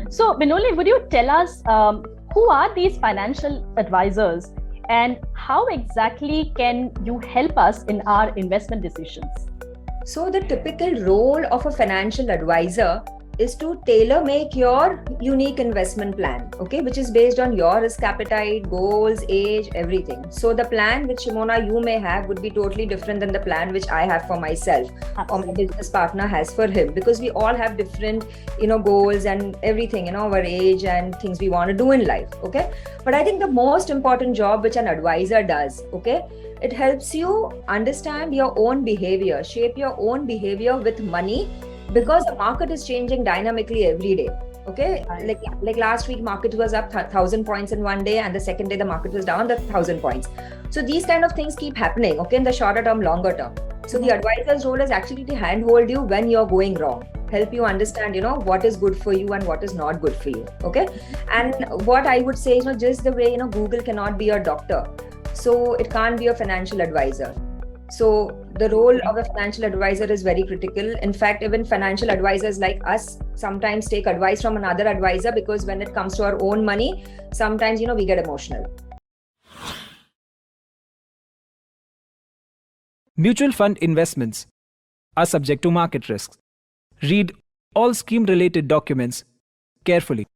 So, Binoli, would you tell us who are these financial advisors and how exactly can you help us in our investment decisions? So the typical role of a financial advisor is to tailor make your unique investment plan, okay, which is based on your risk appetite, goals, age, everything. So the plan which Sumana you may have would be totally different than the plan which I have for myself. Or my business partner has for him, because we all have different, goals and everything, our age and things we want to do in life, okay. But I think the most important job which an advisor does, okay, it helps you understand your own behavior, shape your own behavior with money, because the market is changing dynamically every day. Okay, like last week market was up 1,000 points in one day, and the second day the market was down 1,000 points. So these kind of things keep happening, okay, in the shorter term, longer term. So the advisor's role is actually to handhold you when you're going wrong, help you understand, what is good for you and what is not good for you. Okay, and what I would say is, just the way Google cannot be your doctor, so it can't be a financial advisor. So the role of a financial advisor is very critical. In fact, even financial advisors like us sometimes take advice from another advisor, because when it comes to our own money, sometimes, we get emotional. Mutual fund investments are subject to market risks. Read all scheme-related documents carefully.